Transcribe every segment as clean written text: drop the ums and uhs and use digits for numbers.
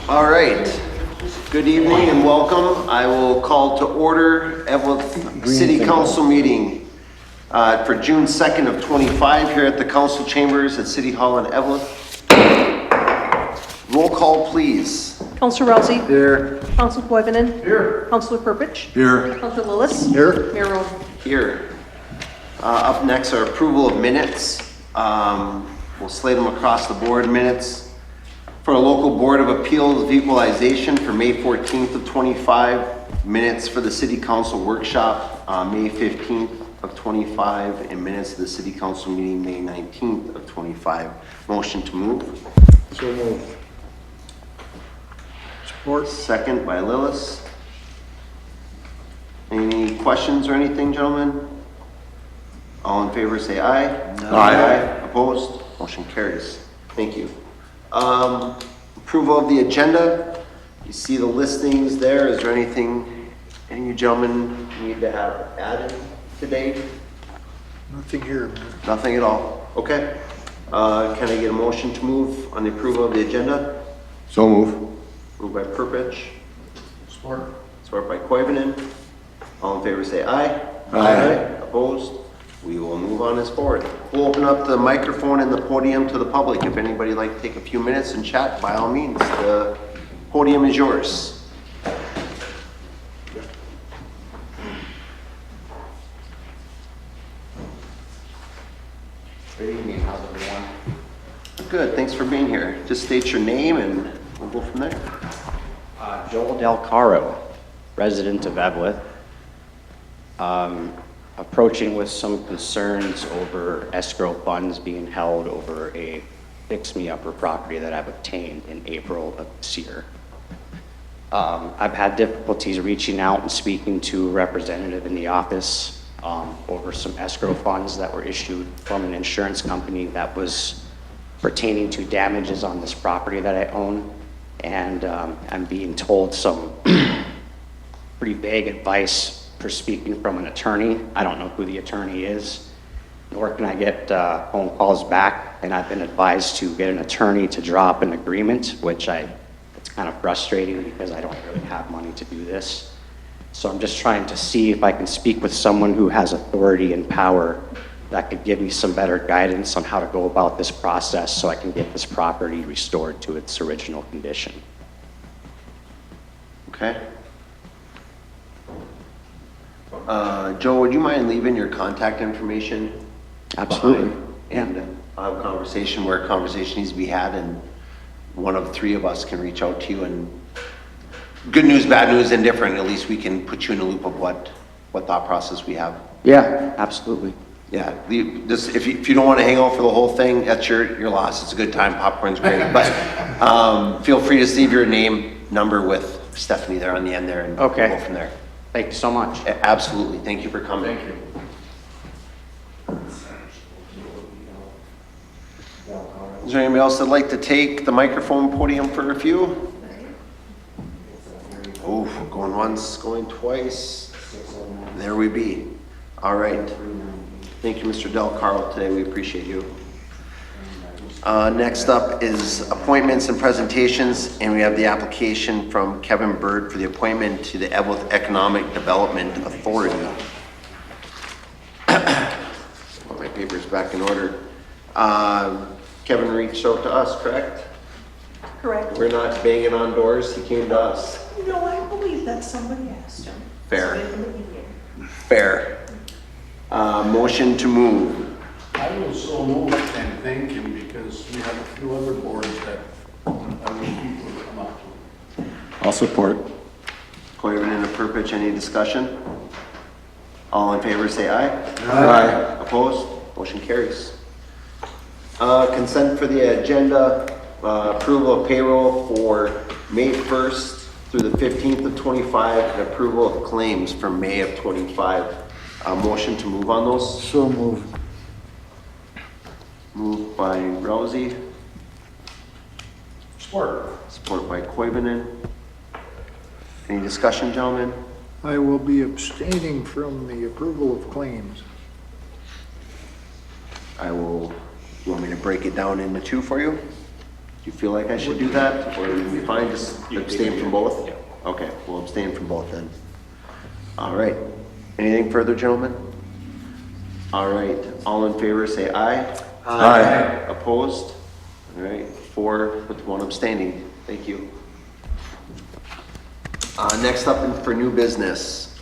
All right. Good evening and welcome. I will call to order Eveleth City Council meeting for June 2nd of 25 here at the council chambers at City Hall in Eveleth. Roll call, please. Councilor Rousey. Here. Councilor Koivunen. Here. Councilor Purpich. Here. Councilor Lillis. Here. Mayor Rowe. Here. Up next are approval of minutes. We'll slate them across the board. Minutes for a local board of appeals of equalization for May 14th of 25. Minutes for the city council workshop May 15th of 25, and minutes of the city council meeting May 19th of 25. Motion to move. So moved. Support. Second by Lillis. Any questions or anything, gentlemen? All in favor say aye. Aye. Opposed? Motion carries. Thank you. Approval of the agenda. You see the listings there. Is there anything any of you gentlemen need to have added today? Nothing here, man. Nothing at all. Okay. Can I get a motion to move on the approval of the agenda? So move. Moved by Purpich. Support. Support by Koivunen. All in favor say aye. Aye. Opposed? We will move on this forward. We'll open up the microphone and the podium to the public. If anybody would like to take a few minutes and chat, by all means, the podium is yours. Good evening, how's everyone? Good, thanks for being here. Just state your name and we'll go from there. Joel Del Caro, resident of Eveleth. Approaching with some concerns over escrow funds being held over a fix-me-upper property that I've obtained in April of this year. I've had difficulties reaching out and speaking to a representative in the office over some escrow funds that were issued from an insurance company that was pertaining to damages on this property that I own. And I'm being told some pretty vague advice for speaking from an attorney. I don't know who the attorney is, nor can I get phone calls back. And I've been advised to get an attorney to draw up an agreement, which it's kind of frustrating because I don't really have money to do this. So I'm just trying to see if I can speak with someone who has authority and power that could give me some better guidance on how to go about this process so I can get this property restored to its original condition. Okay. Joe, would you mind leaving your contact information? Absolutely. behind? And I'll have a conversation where a conversation needs to be had, and one of three of us can reach out to you, and good news, bad news, indifferent, at least we can put you in a loop of what thought process we have. Yeah, absolutely. Yeah, if you don't want to hang out for the whole thing, that's your loss. It's a good time. Popcorn's great. But feel free to leave your name, number with Stephanie there on the end there, and Okay. we'll go from there. Thank you so much. Absolutely. Thank you for coming. Thank you. Is there anybody else that'd like to take the microphone podium for a few? Oh, going once, going twice. There we be. All right. Thank you, Mr. Del Caro, today. We appreciate you. Next up is appointments and presentations, and we have the application from Kevin Bird for the appointment to the Eveleth Economic Development Authority. Put my papers back in order. Kevin reached out to us, correct? Correct. We're not banging on doors, he came to us. No, I believe that somebody asked him. Fair. Fair. Motion to move. I will so move and thank him because we have a few other boards that I will people to come up to. I'll support. Koivunen and Purpich, any discussion? All in favor say aye. Aye. Opposed? Motion carries. Consent for the agenda, approval of payroll for May 1st through the 15th of 25, and approval of claims for May of 25. Motion to move on those. So move. Moved by Rousey, Support. support by Koivunen. Any discussion, gentlemen? I will be abstaining from the approval of claims. I will, you want me to break it down into two for you? you feel like I should do that, or are we fine, just abstain from both? Yeah. Okay, we'll abstain from both then. All right, anything further, gentlemen? All right, all in favor, say aye. Aye. Opposed? All right, 4 with 1 abstaining, thank you. Next up for new business.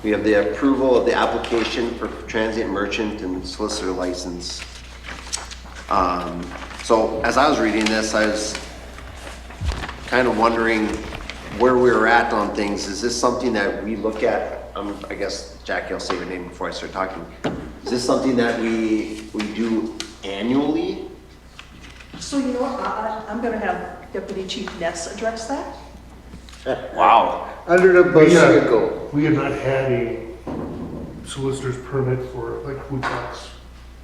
We have the approval of the application for transient merchant and solicitor license. So as I was reading this, I was kind of wondering where we were at on things. Is this something that we look at? I guess, Jackie, I'll say your name before I start talking. Is this something that we do annually? So you know what, I'm gonna have Deputy Chief Ness address that. Wow. Under the bus you go. We have not had a solicitor's permit for like food trucks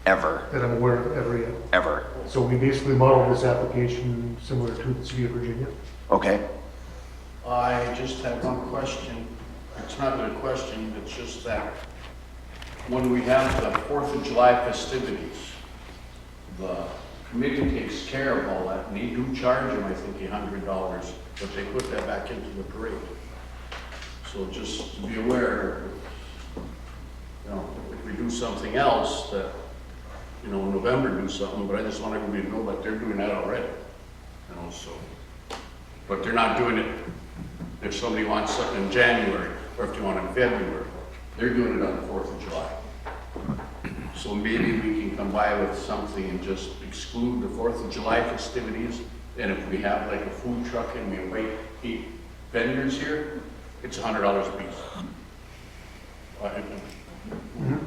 Ever, that I'm aware of ever yet. ever. So we basically modeled this application similar to the city of Virginia. Okay, I just have one question. It's not a question, it's just that when we have the 4th of July festivities, the committee takes care of all that, and they do charge them, I think, $100, but they put that back into the parade. So just to be aware, you know, if we do something else that, you know, in November do something, but I just want everybody to know that they're doing that already, you know, so. But they're not doing it if somebody wants something in January, or if they want it in February. They're doing it on the 4th of July. So maybe we can come by with something and just exclude the 4th of July festivities. And if we have like a food truck and we invite 8 vendors here, it's $100 a piece.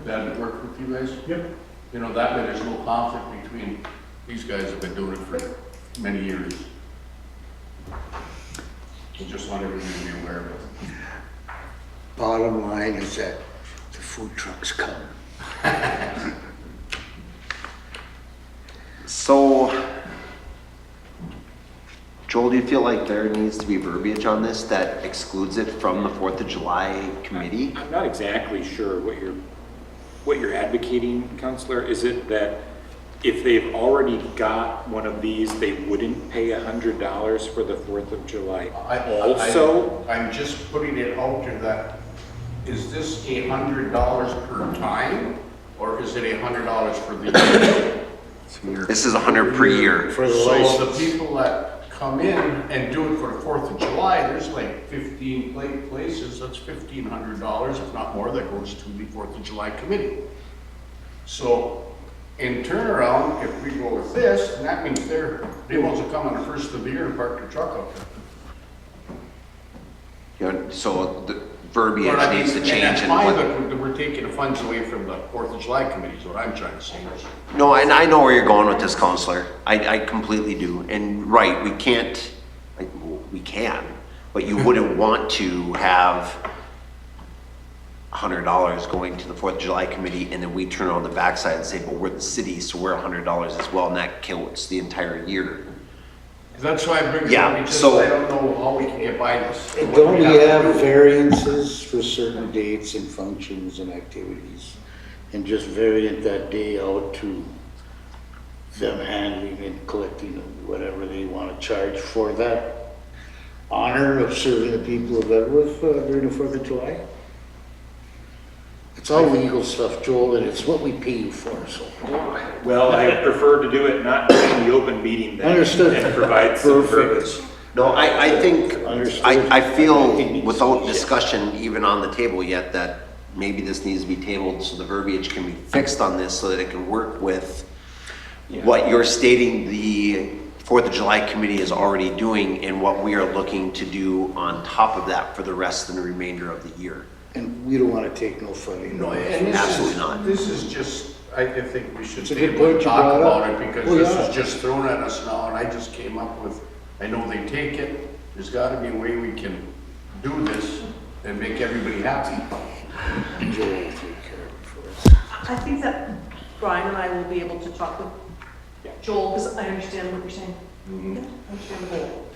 That'd work with you guys? Yep. You know, that way there's no conflict between, these guys have been doing it for many years. I just want everybody to be aware of it. Bottom line is that the food trucks come. so, Joel, do you feel like there needs to be verbiage on this that excludes it from the 4th of July committee? I'm not exactly sure what you're advocating, Counselor. Is it that if they've already got one of these, they wouldn't pay $100 for the 4th of July? I'm just putting it out there that, is this $100 per time, or is it $100 for the year? This is 100 per year. For the So license. the people that come in and do it for the 4th of July, there's like 15 places, that's $1,500, if not more, that goes to the 4th of July committee. So in turnaround, if we go with this, then that means they want to come on the 1st of the year and park their truck up there. You know, so the verbiage But I mean, needs to and change. that's And fine, what, but we're taking the funds away from the 4th of July committee, is what I'm trying to say. no, and I know where you're going with this, Counselor. I completely do. And right, we can't, like, we can, but you wouldn't want to have $100 going to the 4th of July committee, and then we turn on the backside and say, but we're the city, so we're $100 as well, and that counts the entire year. That's why I bring it Yeah, up, because so- I don't know how we can get by this. And don't we have variances for certain dates and functions and activities? And just variant that day out to them handling and collecting whatever they want to charge for that honor of serving the people of Eveleth during the 4th of July? It's all legal stuff, Joel, and it's what we pay you for, so. Well, I prefer to do it not in the open meeting than Understood. and provide some Perfect. verbiage. No, I think, Understood. I feel without discussion even on the table yet, that maybe this needs to be tabled so the verbiage can be fixed on this so that it can work with what you're stating the 4th of July committee is already doing and what we are looking to do on top of that for the rest and the remainder of the year. And we don't want to take no funding. No, and Absolutely not. This is just, I think we should It's a good table and point you talk brought about up. it, because Well, this yeah. is just thrown at us now, and I just came up with, I know they take it, there's gotta be a way we can do this and make everybody happy. Joel will take care of it for us. I think that Brian and I will be able to talk with Joel, because I understand what you're saying. Mhm. Yeah, I understand the whole.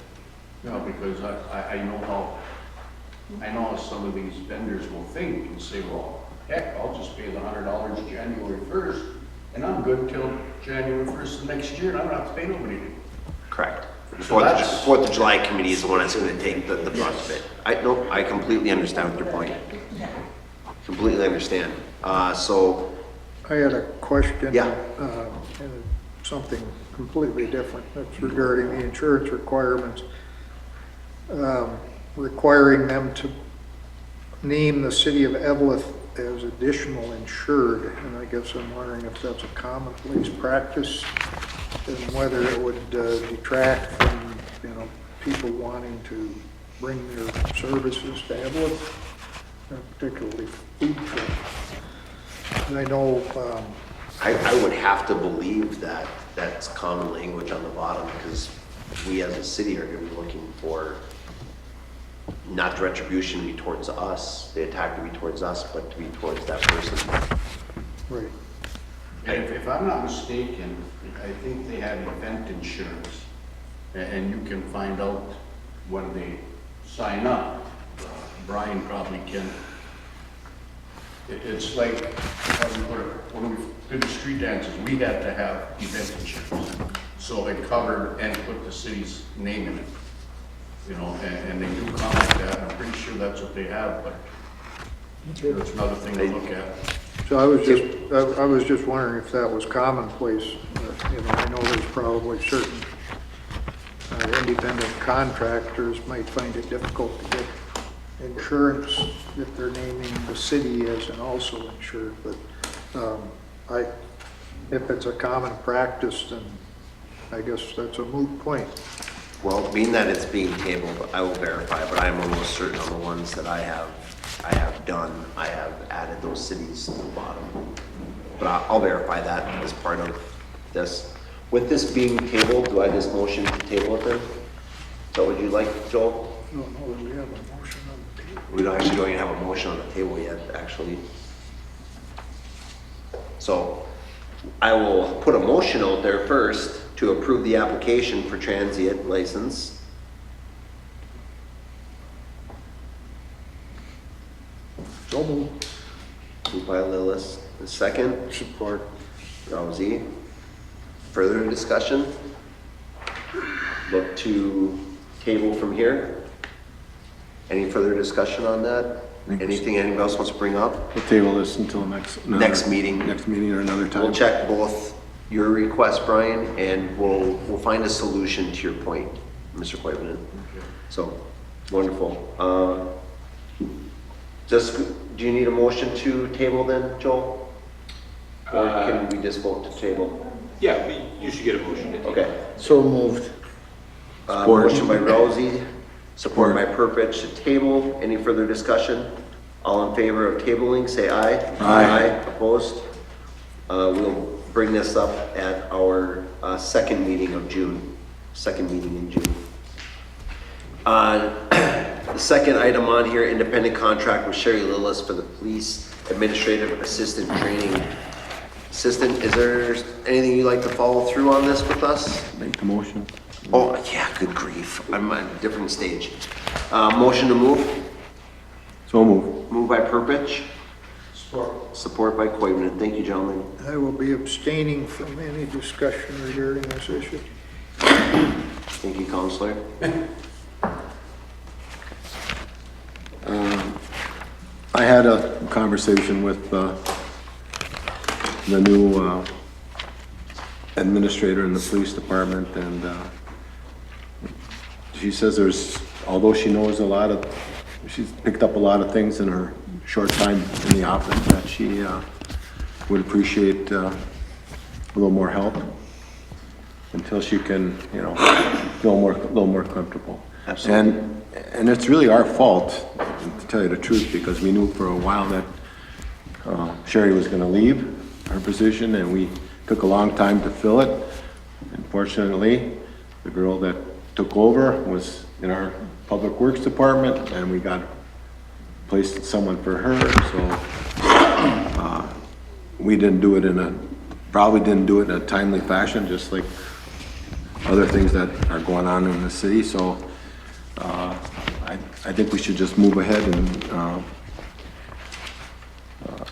No, because I know how some of these vendors will think and say, well, heck, I'll just pay the $100 January 1st, And I'm good till January 1st of next year, and I don't have to pay nobody. Correct. The So that's- Fourth of July committee is the one that's gonna take the brunt of it. I completely understand your point. Completely understand. So, I had a question. Yeah. And something completely different. That's regarding the insurance requirements. Requiring them to name the city of Eveleth as additional insured. And I guess I'm wondering if that's a commonplace practice and whether it would detract from, people wanting to bring their services to Eveleth, particularly food trucks. And I know, I would have to believe that that's common language on the bottom, because we as a city are gonna be looking for not the retribution to be towards us, the attack to be towards us, but to be towards that person. right, And if I'm not mistaken, I think they have event insurance, and you can find out when they sign up. Brian probably can. It's like, how do you put it, when we did the street dances, we had to have event insurance. So they covered and put the city's name in it, and they do come like that, and I'm pretty sure that's what they have, but that's another thing to look at. so I was just wondering if that was commonplace. I know there's probably certain independent contractors might find it difficult to get insurance if they're naming the city as an also insured, but if it's a common practice, then I guess that's a moot point. Well, being that it's being tabled, I will verify, but I'm almost certain on the ones that I have done, I have added those cities to the bottom. But I'll verify that as part of this. With this being tabled, do I just motion to table it then? Is that what you'd like, Joel? I don't know that we have a motion on the table. We don't even have a motion on the table yet, actually. So I will put a motion out there first to approve the application for transient license. So moved. Moved by Lillis. The second, Support. Rousey. Further discussion? Look to table from here. Any further discussion on that? Anything anybody else wants to bring up? We'll table this until Next meeting. Next meeting or another time. We'll check both your request, Brian, and we'll find a solution to your point, Mr. Coivinon. So, wonderful. Do you need a motion to table then, Joel? Or can we just vote to table? Yeah, you should get a motion to table. Okay. So moved. Motion by Rousey, support by Purpich to table. Any further discussion? All in favor of tabling, say aye. Aye. Opposed? We'll bring this up at our second meeting of June. Second meeting in June. The second item on here, independent contract with Sherry Lillis for the police administrative assistant training. Assistant, is there anything you'd like to follow through on this with us? Make the motion. Oh, yeah, good grief. I'm at a different stage. Motion to move. So move. Moved by Purpich. Support by Coivinon. Thank you, gentlemen. I will be abstaining from any discussion regarding this issue. Thank you, Counselor. I had a conversation with the new administrator in the police department, and she says although she knows she's picked up a lot of things in her short time in the office, that she would appreciate a little more help until she can, feel a little more comfortable. Absolutely. And it's really our fault, to tell you the truth, because we knew for a while that Sherry was going to leave her position, and we took a long time to fill it. Unfortunately, the girl that took over was in our public works department, and we placed someone for her. So we probably didn't do it in a timely fashion, just like other things that are going on in the city. So I think we should just move ahead and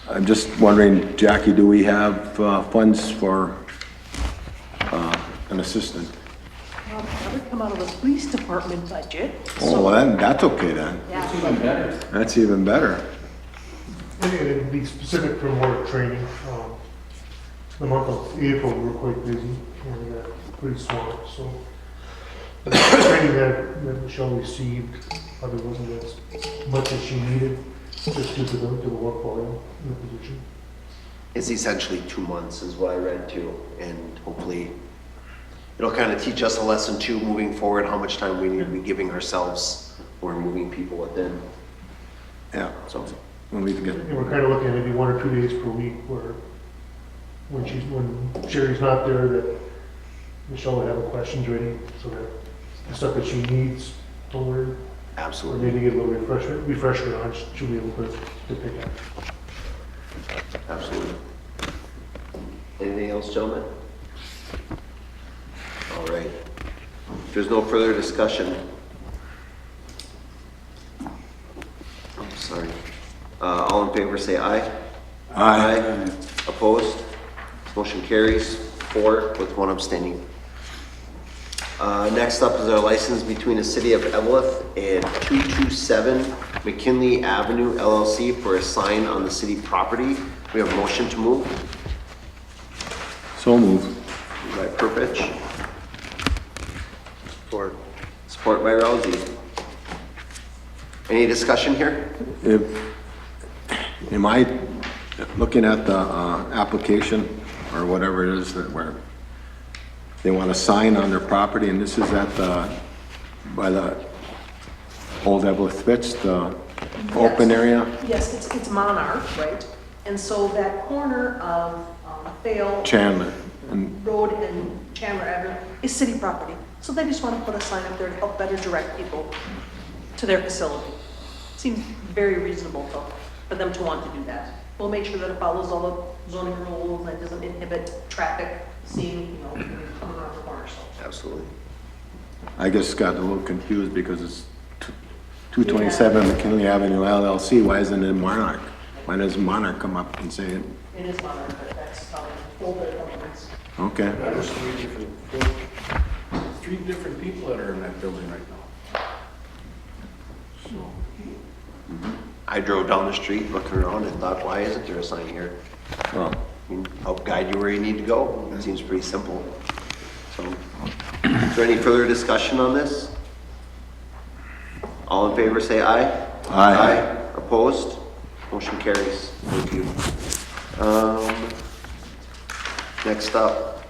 I'm just wondering, Jackie, do we have funds for an assistant? Well, that would come out of the police department budget. Oh, well, then, that's okay then. Yeah. Even better. That's even better. And it'd be specific for more training. The month of April, we were quite busy and we got pretty swamped, so. The training that Michelle received probably wasn't as much as she needed, just due to the work volume in the position. It's essentially 2 months is what I read too, and hopefully it'll kind of teach us a lesson too, moving forward, how much time we need to be giving ourselves when we're moving people within. Yeah, So, when we get, And we're kind of looking at maybe 1 or 2 days per week where, when Sherry's not there, that Michelle would have the questions ready, so that the stuff that she needs, don't worry, or absolutely, maybe get a little refresher on, she'll be able to pick up. absolutely. Anything else, gentlemen? All right. If there's no further discussion. I'm sorry. All in favor, say aye. Aye. Opposed? Motion carries 4 with 1 abstaining. Next up is our license between the City of Eveleth and 227 McKinley Avenue LLC for a sign on the city property. We have a motion to move. so move. Moved by Purpich. Support by Rousey. Any discussion here? Am I looking at the application or whatever it is that where they want a sign on their property, and this is at the, by the old Eveleth Fitz, the open area? Yes, it's Monarch, right? And so that corner of Vale Chandler, and, Road and Chandler Avenue is city property. So they just want to put a sign up there to help better direct people to their facility. Seems very reasonable for them to want to do that. We'll make sure that it follows all the zoning rules and doesn't inhibit traffic seeing, when you're coming around the corner, so. Absolutely. I just got a little confused because it's 227 McKinley Avenue LLC, why isn't it Monarch? Why doesn't Monarch come up and say it? It is Monarch, but that's full bit of governments. Okay, There's 3 different people that are in that building right now. So, I drove down the street looking around and thought, why isn't there a sign here? well, Help guide you where you need to go. It seems pretty simple. So, is there any further discussion on this? All in favor, say aye. Aye. Opposed? Motion carries. Thank you. Next up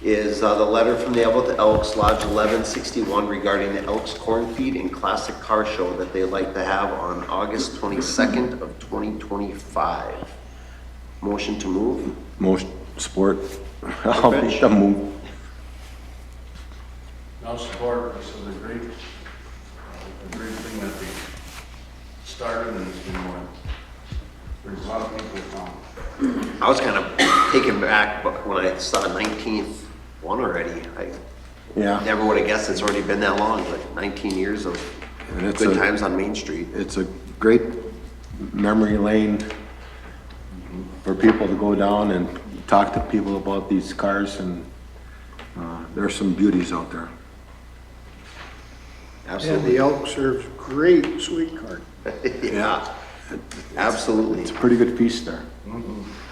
is the letter from the Eveleth Elks Lodge 1161 regarding the Elks Corn Feed and Classic Car Show that they'd like to have on August 22nd of 2025. Motion to move. most support, I'll make the move. now support, this is a great thing that they started and it's been going. There's a lot of people come. I was kind of taken back but when I saw 19th one already. I Yeah, never would have guessed it's already been that long, but 19 years of and it's good a, times on Main Street. it's a great memory lane for people to go down and talk to people about these cars, and there's some beauties out there. And Absolutely. the Elk serves great sweet corn. Yeah, absolutely. It's a pretty good feast there.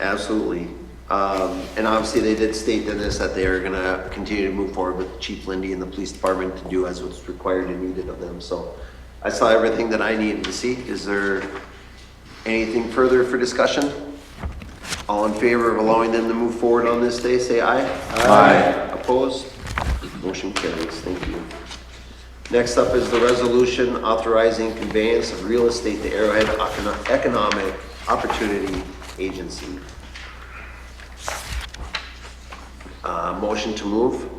Absolutely. And obviously, they did state in this that they are gonna continue to move forward with Chief Lindy and the police department to do as what's required and needed of them. So I saw everything that I needed to see. Is there anything further for discussion? All in favor of allowing them to move forward on this day, say aye. Aye. Opposed? Motion carries. Thank you. Next up is the resolution authorizing conveyance of real estate to Arrowhead Economic Opportunity Agency. Motion to move.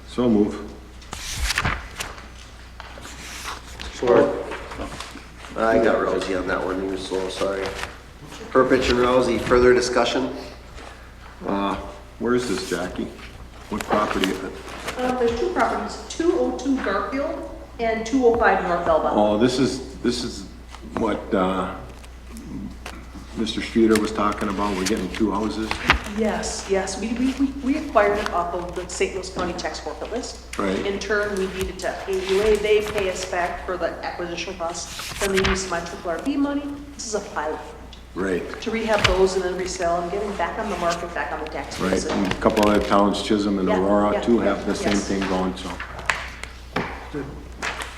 So move. I got Rousey on that one, he was so sorry. Purpich and Rousey, further discussion? Where is this, Jackie? What property is it? There's 2 properties, 202 Garfield and 205 North Elba. Oh, this is what, Mr. Streeter was talking about, we're getting 2 houses. Yes, yes, we acquired it off of the St. Louis County tax forfeit list. Right. In turn, we deed it to AUA, they pay us back for the acquisition costs, then they use my RRB money. This is a pilot Right, to rehab those and then resell and get them back on the market, back on the tax right. list. And a couple other towns, Chisholm and Yeah, Aurora yeah, too, have the same yes. thing going, so.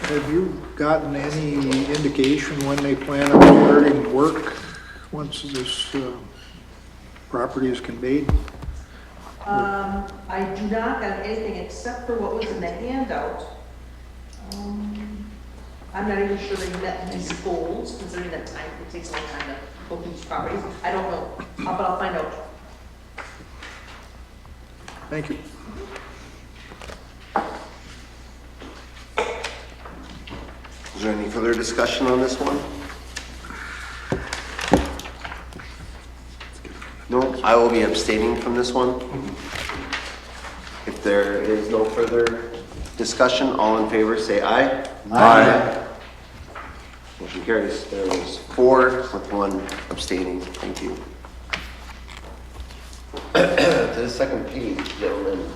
Have you gotten any indication when they plan on starting work, once this property is conveyed? I do not have anything except for what was in the handout. I'm not even sure they met these goals, considering that time, it takes a long time to go through these properties. I don't know, but I'll find out. Thank you. Is there any further discussion on this one? No, I will be abstaining from this one. If there is no further discussion, all in favor, say aye. Aye. Motion carries. There was 4 with 1 abstaining. Thank you. To the second page, gentlemen.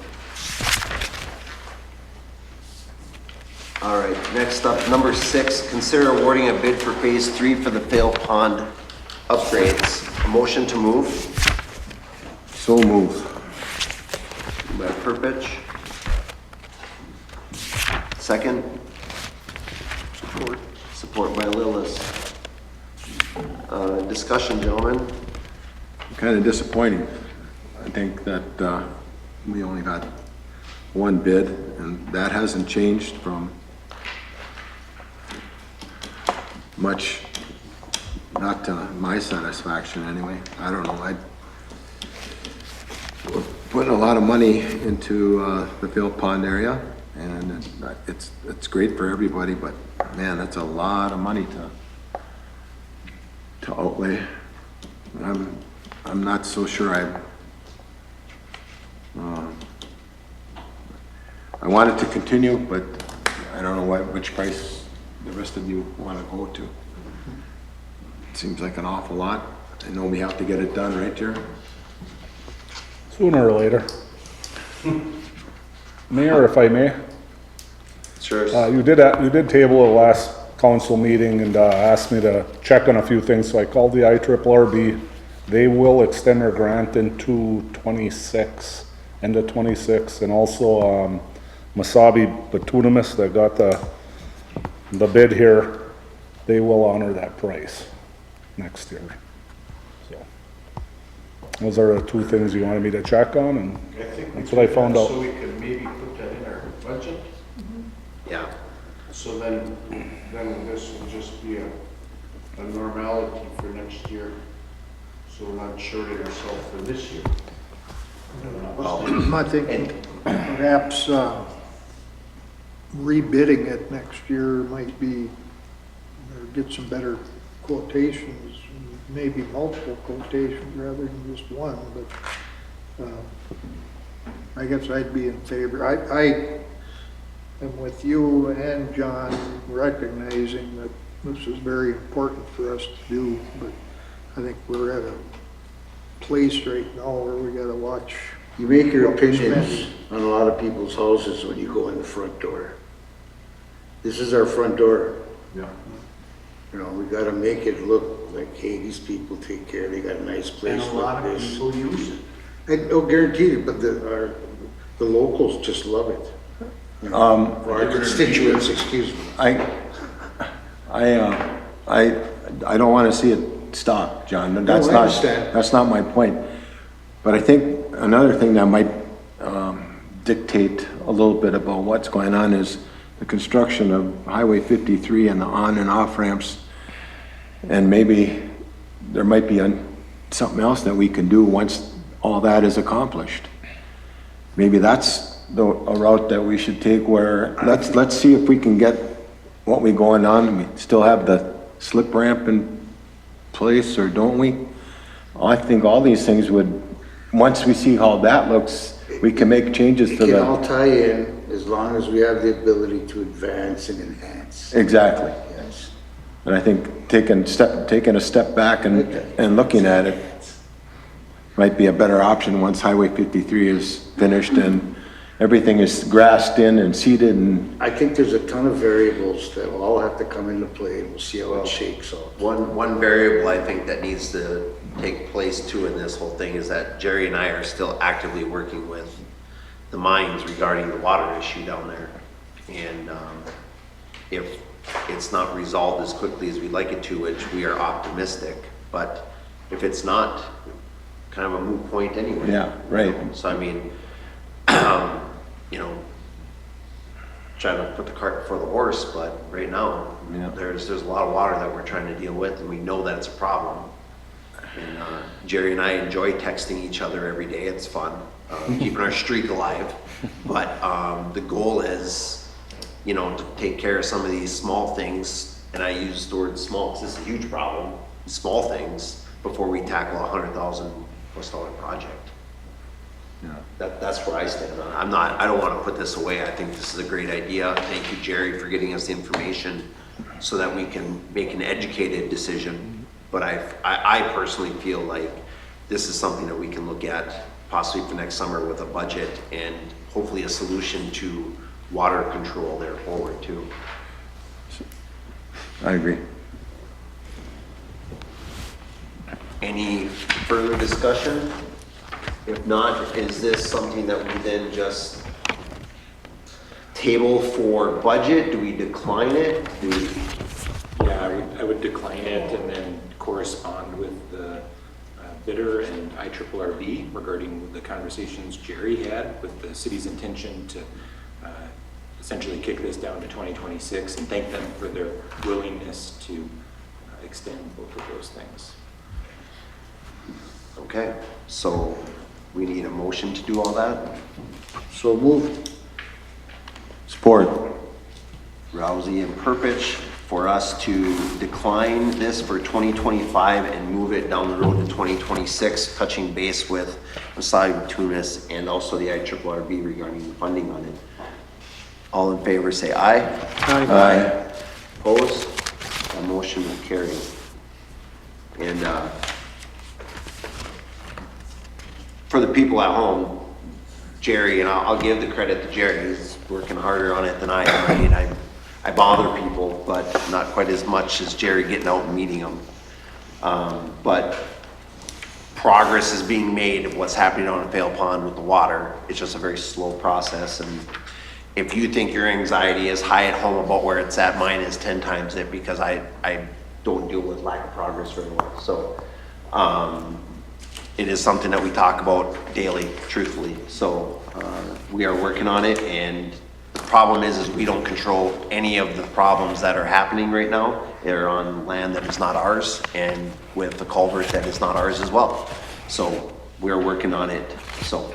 All right, next up, number 6, consider awarding a bid for phase 3 for the Fail Pond upgrades. A motion to move So moved. by Purpich. Second, Support. support by Lillis. Discussion, gentlemen. Kind of disappointing. I think that we only got 1 bid, and that hasn't changed from much, not to my satisfaction anyway. I don't know, we're putting a lot of money into the Phil Pond area, and it's great for everybody, but man, that's a lot of money to outlay. I'm not so sure I want it to continue, but I don't know which price the rest of you want to go to. It seems like an awful lot. I know we have to get it done, right, Jerry? Sooner or later. Mayor, if I may, Sure. you did table a last council meeting and asked me to check on a few things, so I called the IRRB. They will extend their grant into 26, end of 26, and also Masabi Bituminous that got the bid here, they will honor that price next year. So those are the 2 things you wanted me to check on, and I think we that's what I did found that out. So we could maybe put that in our budget, Yeah. so then this will just be a normality for next year. So we're not shorting ourselves for this year. I think perhaps rebidding it next year might be, or get some better quotations, maybe multiple quotations rather than just one, but I guess I'd be in favor. I am with you and John recognizing that this is very important for us to do, but I think we're at a place right now where we gotta watch. You make your what we're opinions spending. on a lot of people's houses when you go in the front door. This is our front door. Yeah. You know, we gotta make it look like, hey, these people take care, they got a nice And place a lot like of this. people use it. I don't guarantee it, but the locals just love it. You know, our constituents, excuse me. I don't want to see it stop, John. That's I not, understand. that's not my point. But I think another thing that might dictate a little bit about what's going on is the construction of Highway 53 and the on and off ramps. And maybe there might be something else that we can do once all that is accomplished. Maybe that's a route that we should take, where let's see if we can get what we going on. We still have the slip ramp in place, or don't we? I think all these things would, once we see how that looks, we can make changes It to can all the. tie in as long as we have the ability to advance and enhance. Exactly. Yes. And I think taking a step back and looking at it might be a better option once Highway 53 is finished and everything is grassed in and seeded and, I think there's a ton of variables that will all have to come into play, and we'll see how it shakes out. One variable I think that needs to take place too in this whole thing is that Jerry and I are still actively working with the mines regarding the water issue down there. And if it's not resolved as quickly as we'd like it to, which we are optimistic, but if it's not, kind of a moot point anyway. yeah, right. So I mean, you know, trying to put the cart before the horse, but right now, Yeah. there's a lot of water that we're trying to deal with, and we know that it's a problem. And Jerry and I enjoy texting each other every day. It's fun, keeping our streak alive. But the goal is, you know, to take care of some of these small things, and I use the word small because it's a huge problem, small things, before we tackle a $100,000+ project. Yeah. That's where I stand on it. I don't want to put this away. I think this is a great idea. Thank you, Jerry, for getting us the information so that we can make an educated decision. But I personally feel like this is something that we can look at possibly for next summer with a budget and hopefully a solution to water control there forward too. I agree. Any further discussion? If not, is this something that we then just table for budget? Do we decline it? Do we? Yeah, I would decline it and then correspond with the bidder and IRRB regarding the conversations Jerry had with the city's intention to essentially kick this down to 2026 and thank them for their willingness to extend both of those things. Okay, so we need a motion to do all that. So move. Support. Rousey and Purpich for us to decline this for 2025 and move it down the road to 2026, touching base with Masai Tunis and also the IRRB regarding the funding on it. All in favor say aye. Aye. Opposed? That motion will carry. And for the people at home, Jerry, and I'll give the credit to Jerry, he's working harder on it than I am. I mean, I bother people, but not quite as much as Jerry getting out and meeting them. But progress is being made of what's happening on Fail Pond with the water. It's just a very slow process. And if you think your anxiety is high at home about where it's at, mine is 10 times it because I don't deal with lack of progress very well. So it is something that we talk about daily, truthfully. So we are working on it, and the problem is we don't control any of the problems that are happening right now. They're on land that is not ours, and with the culvert that is not ours as well. So we're working on it. So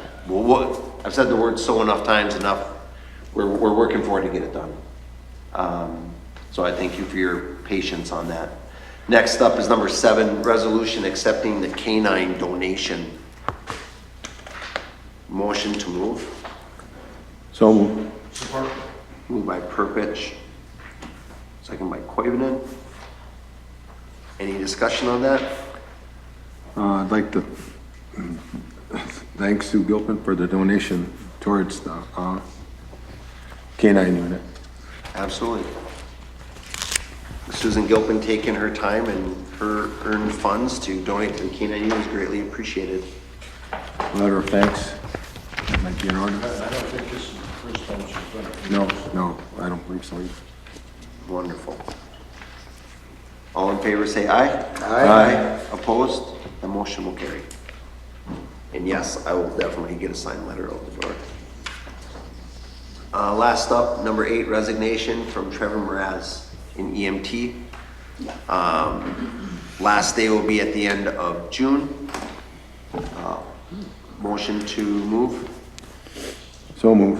I've said the word so enough times, enough. We're working for it to get it done. So I thank you for your patience on that. Next up is number 7, resolution accepting the canine donation. Motion to move. So moved. Support. Moved by Purpich, second by Koivunen. Any discussion on that? I'd like to thank Sue Gilpin for the donation towards the K-9 unit. Absolutely. Susan Gilpin taking her time and her earned funds to donate to the K-9 unit is greatly appreciated. Letter of thanks. Might be in order. I don't think this is the first time she's done it. No, I don't believe so. Wonderful. All in favor say aye. Aye. Opposed? The motion will carry. And yes, I will definitely get a signed letter out the door. Last up, number 8, resignation from Trevor Mraz in EMT. Last day will be at the end of June. Motion to move. So move.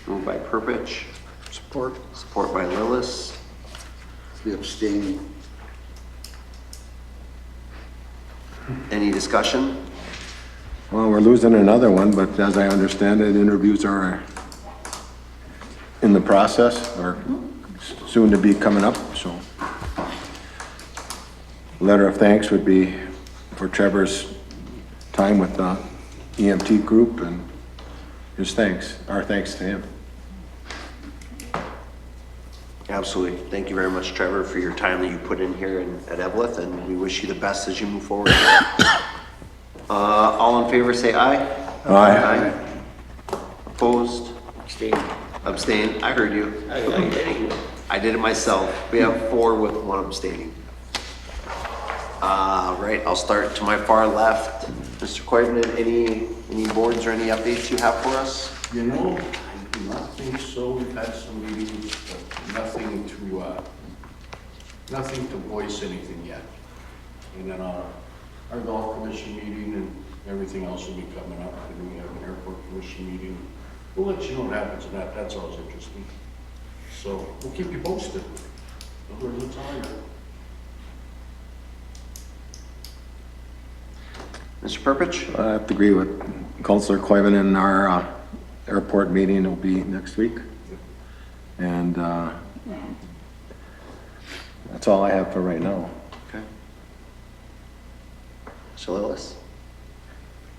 Moved by Purpich. Support. Support by Lillis. We abstain. Any discussion? Well, we're losing another one, but as I understand it, interviews are in the process or soon to be coming up, so. letter of thanks would be for Trevor's time with the EMT group and his thanks, our thanks to him. Absolutely. Thank you very much, Trevor, for your time that you put in here at Eveleth, and we wish you the best as you move forward. All in favor, say aye. Aye. Opposed? Abstain. I heard you. I did it myself. We have 4 with 1 abstaining. Right, I'll start to my far left. Mr. Coivinon, any boards or any updates you have for us? You know, I do not think so. We've had some meetings, but nothing to voice anything yet. And then our golf commission meeting and everything else will be coming up. And then we have an airport commission meeting. We'll let you know what happens in that. That's always interesting. So we'll keep you posted. Otherwise, that's all I got. Mr. Purpich? I have to agree with Councillor Coivinon. Our airport meeting will be next week. And that's all I have for right now. Okay. Mr. Lillis?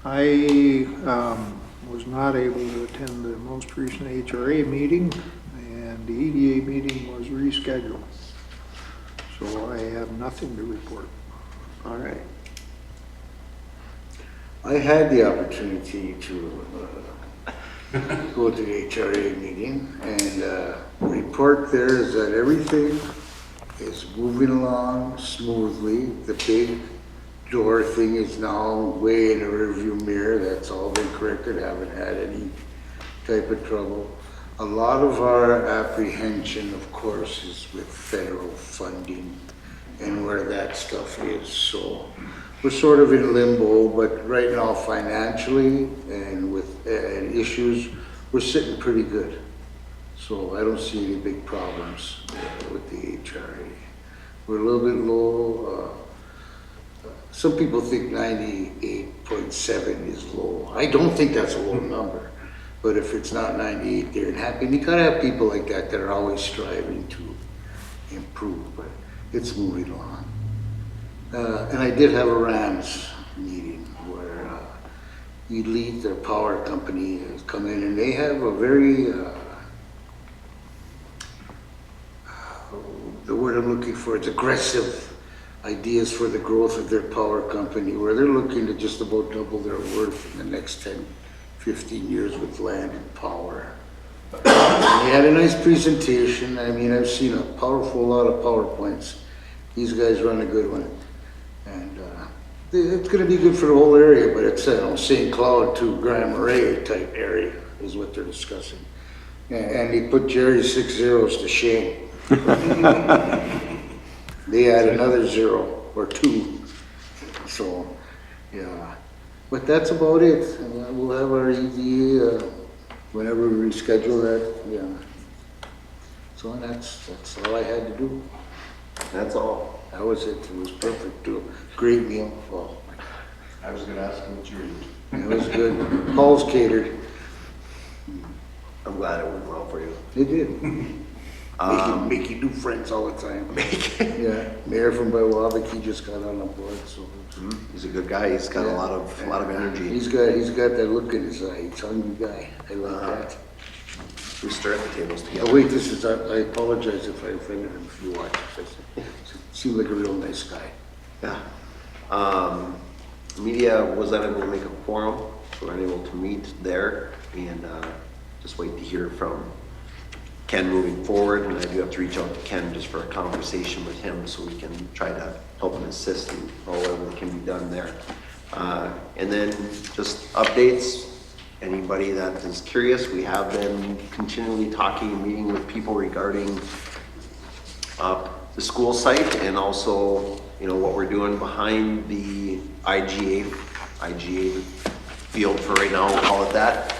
I was not able to attend the most recent HRA meeting, and the EDA meeting was rescheduled. So I have nothing to report. All right. I had the opportunity to go to the HRA meeting, and report there is that everything is moving along smoothly. The big door thing is now way in the rearview mirror. That's all been corrected. Haven't had any type of trouble. A lot of our apprehension, of course, is with federal funding and where that stuff is. So we're sort of in limbo, but right now financially and with issues, we're sitting pretty good. So I don't see any big problems with the HRA. We're a little bit low. Some people think 98.7 is low. I don't think that's a low number, but if it's not 98, they're happy. And you gotta have people like that that are always striving to improve, but it's moving along. And I did have a Rams meeting where Eveleth, their power company, has come in, and they have a very, the word I'm looking for, it's aggressive ideas for the growth of their power company, where they're looking to just about double their worth in the next 10, 15 years with land and power. And they had a nice presentation. I mean, I've seen a powerful lot of PowerPoints. These guys run a good one. And it's going to be good for the whole area, but it's St. Cloud to Grand Marais type area is what they're discussing. And they put Jerry's 6 zeros to shame. They add another 0 or 2. So, yeah. But that's about it. And we'll have our EDA whenever we reschedule that. Yeah. So that's all I had to do. That's all. That was it. It was perfect too. Great meal. Oh, I was gonna ask him what you were eating. it was good. Paul's catered. I'm glad it went well for you. It did. Make you new friends all the time. Yeah. Mayor from Bilovic, he just got on the board, so. He's a good guy. He's got a lot of energy. He's got that look in his eye. He's a hungry guy. I like that. We stir at the tables Oh, together. wait, I apologize if I offended him if you watch this. Seemed like a real nice guy. Yeah. Media was unable to make a quorum, so we're unable to meet there, and just wait to hear from Ken moving forward. And I do have to reach out to Ken just for a conversation with him so we can try to help and assist in however can be done there. And then just updates. Anybody that is curious, we have been continually talking and meeting with people regarding the school site and also, you know, what we're doing behind the IGA field for right now, we'll call it that.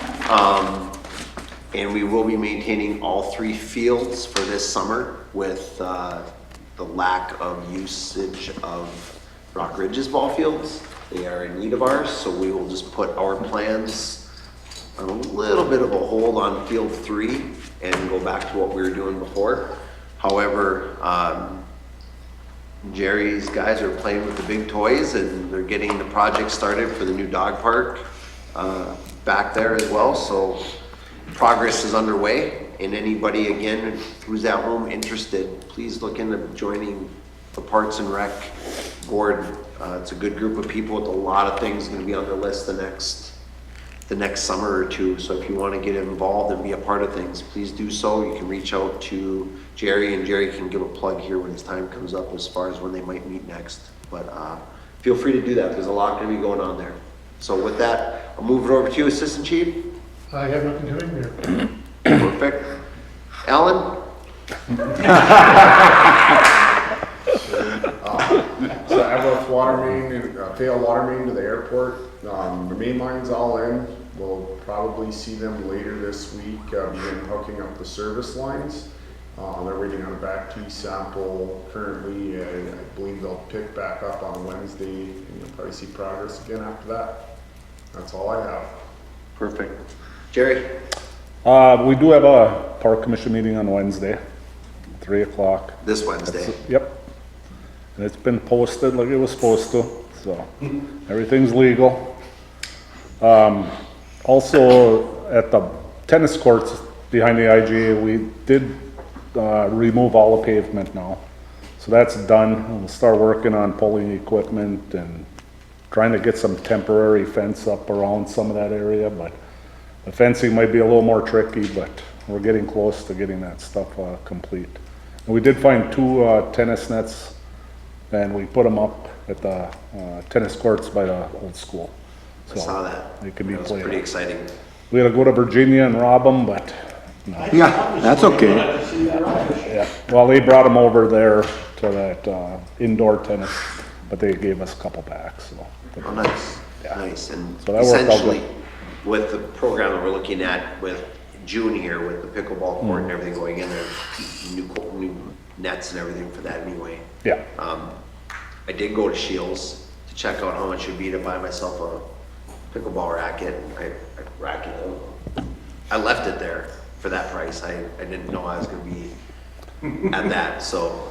And we will be maintaining all 3 fields for this summer with the lack of usage of Rock Ridge's ball fields. They are in need of ours, so we will just put our plans on a little bit of a hold on field 3 and go back to what we were doing before. However, Jerry's guys are playing with the big toys and they're getting the project started for the new dog park back there as well. So progress is underway, and anybody again who's at home interested, please look into joining the Parks and Rec board. It's a good group of people with a lot of things going to be on their list the next summer or two. So if you want to get involved and be a part of things, please do so. You can reach out to Jerry, and Jerry can give a plug here when his time comes up as far as when they might meet next. But feel free to do that. There's a lot going to be going on there. So with that, I'll move it over to you, Assistant Chief. I have nothing to add there. Perfect. Alan? So Eveleth water main, failed water main to the airport. The main line's all in. We'll probably see them later this week, begin hooking up the service lines. They're waiting on a back T sample currently. I believe they'll pick back up on Wednesday, and you'll probably see progress again after that. That's all I have. Perfect. Jerry? We do have a park commission meeting on Wednesday, 3 o'clock. This Wednesday. Yep. And it's been posted like it was supposed to, so everything's legal. Also, at the tennis courts behind the IGA, we did remove all the pavement now. So that's done. We'll start working on pulling equipment and trying to get some temporary fence up around some of that area, but the fencing might be a little more tricky, but we're getting close to getting that stuff complete. And we did find 2 tennis nets, and we put them up at the tennis courts by the old school. I saw that. They can be That was played. pretty exciting. We had to go to Virginia and rob them, but no. Yeah, that's okay. Yeah, well, they brought them over there to that indoor tennis, but they gave us a couple back, so. Oh, nice. Yeah. Nice. And So that worked out essentially, good. with the program that we're looking at with June here, with the pickleball court and everything going in there, new nets and everything for that anyway. Yeah, I did go to Shields to check out how much it would be to buy myself a pickleball racket. I left it there for that price. I didn't know I was gonna be at that. So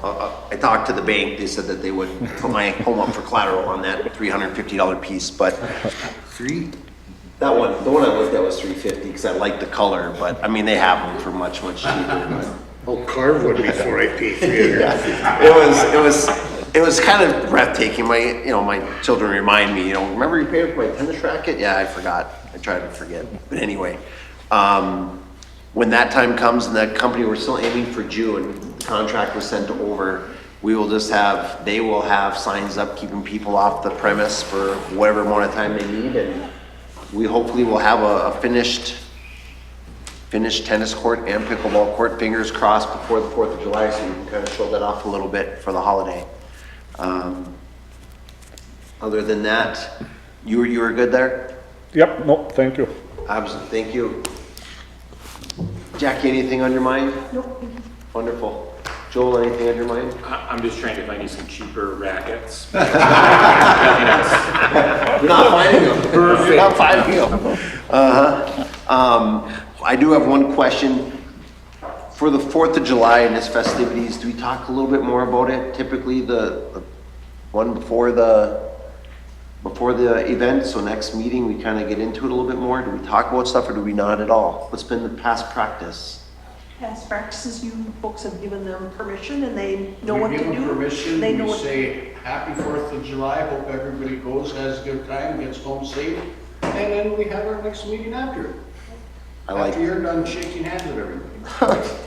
I talked to the bank. They said that they would put my home up for collateral on that $350 piece, but the one I looked at was $350 because I liked the color, but I mean, they have them for much, much cheaper. But I'll carve one before I pay $300. yeah, it was kind of breathtaking. My children remind me, remember you paid for my tennis racket? Yeah, I forgot. I tried to forget. But anyway, when that time comes and that company, we're still aiming for June, the contract was sent over, they will have signs up keeping people off the premise for whatever amount of time they need, and we hopefully will have a finished tennis court and pickleball court, fingers crossed, before the 4th of July, so we can kind of show that off a little bit for the holiday. Other than that, you were good there? yep, nope, thank you. Absolutely, thank you. Jackie, anything on your mind? Nope. Wonderful. Joel, anything on your mind? I'm just trying to find you some cheaper rackets. You're not finding them. Perfect. You're not finding them. I do have one question. For the 4th of July and its festivities, do we talk a little bit more about it? Typically the one before the event, so next meeting, we kind of get into it a little bit more. Do we talk about stuff or do we not at all? What's been the past practice? Past practices, you folks have given them permission and they know what to do. We give them permission, They know we what to do. say, happy 4th of July, hope everybody goes, has a good time, gets home safe, and then we have our next meeting after. I like After you're done shaking hands with everybody.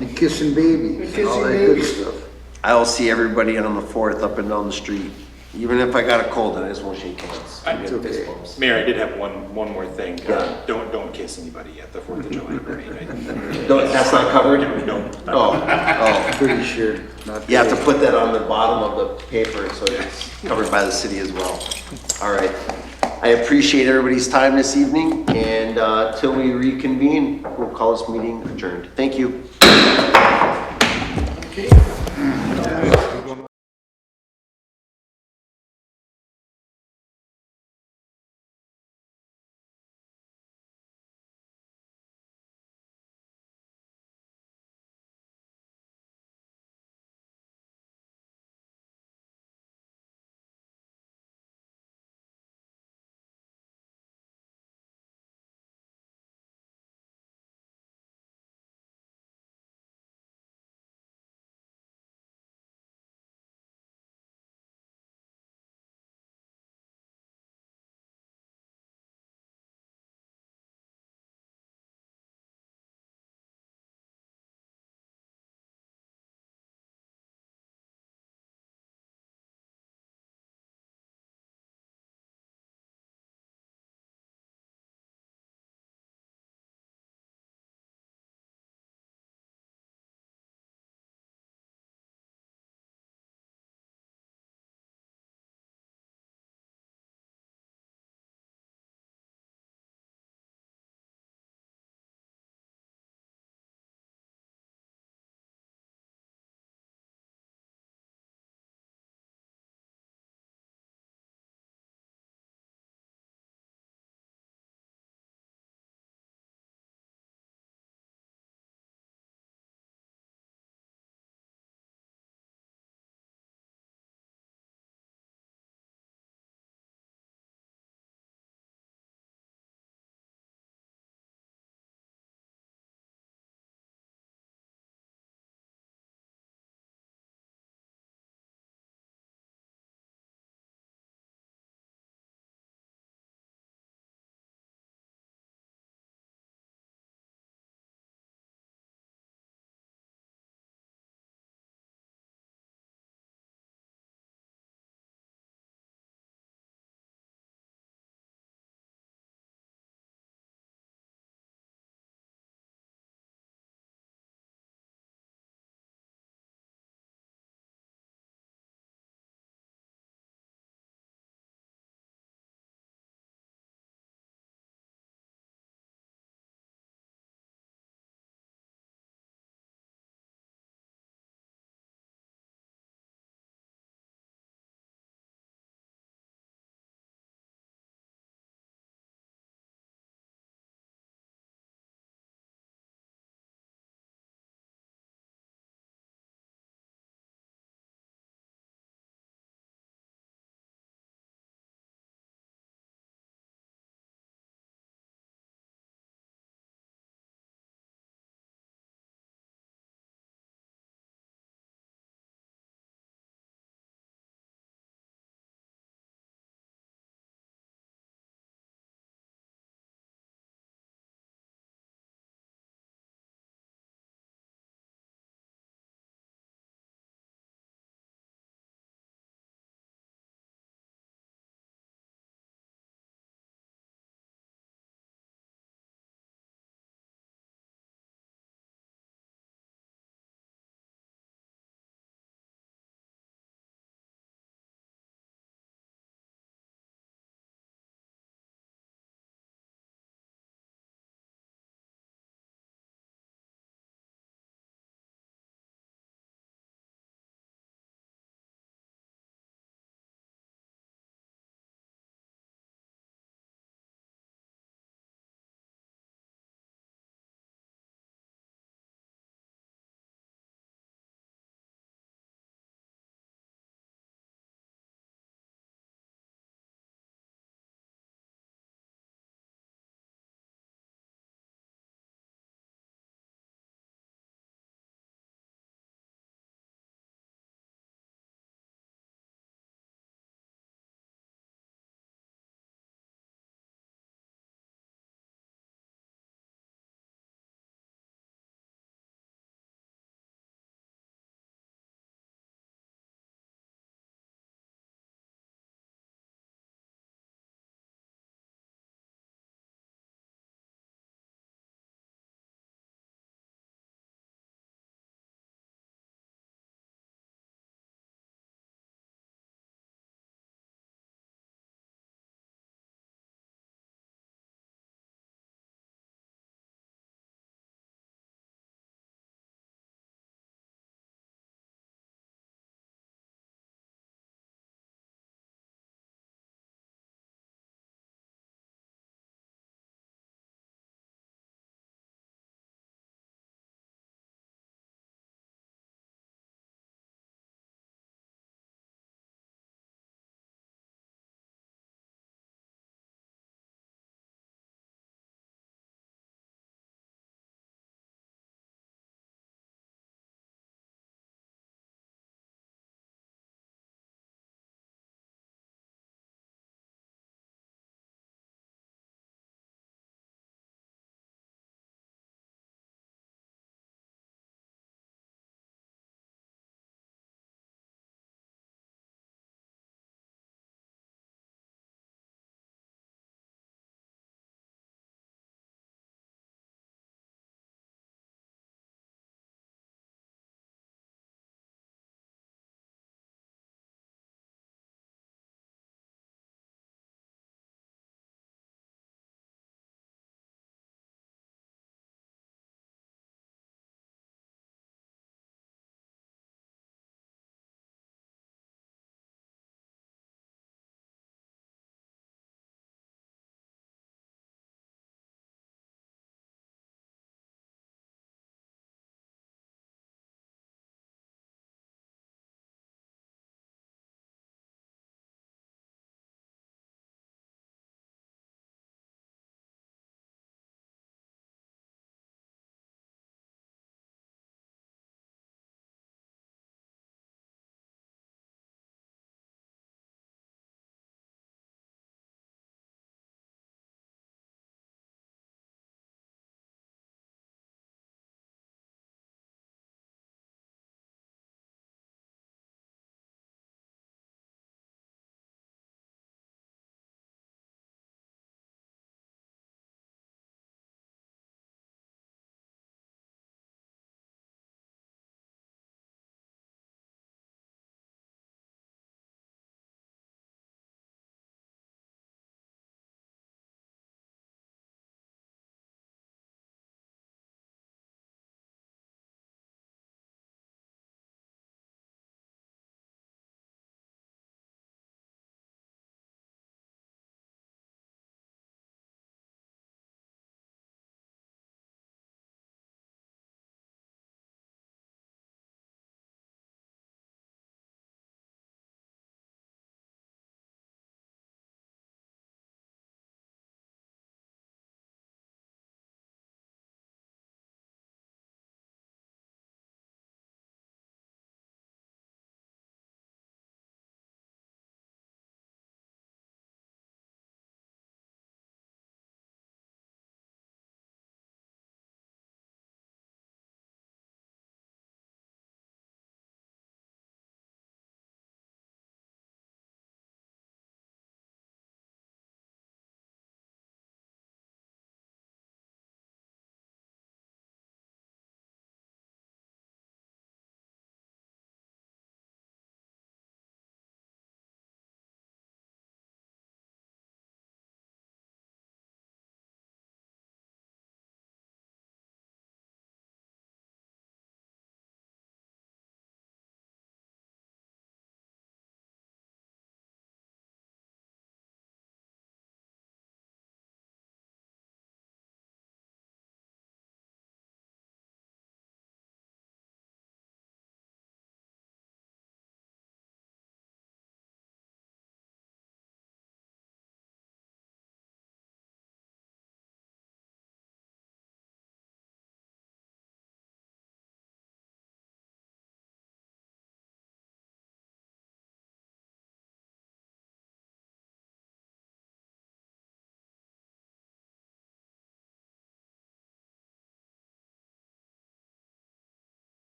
And kissing babies and all that good stuff. I'll see everybody on the 4th up and down the street. Even if I got a cold, I just won't shake hands. It's Give fist bumps. Mayor, I did have one more thing. Yeah. Don't kiss anybody at the 4th of July parade. That's not covered? No. Oh. Pretty sure. Not You have to today. put that on the bottom of the paper so it's covered by the city as well. All right. I appreciate everybody's time this evening, and till we reconvene, we'll call this meeting adjourned. Thank you. Okay.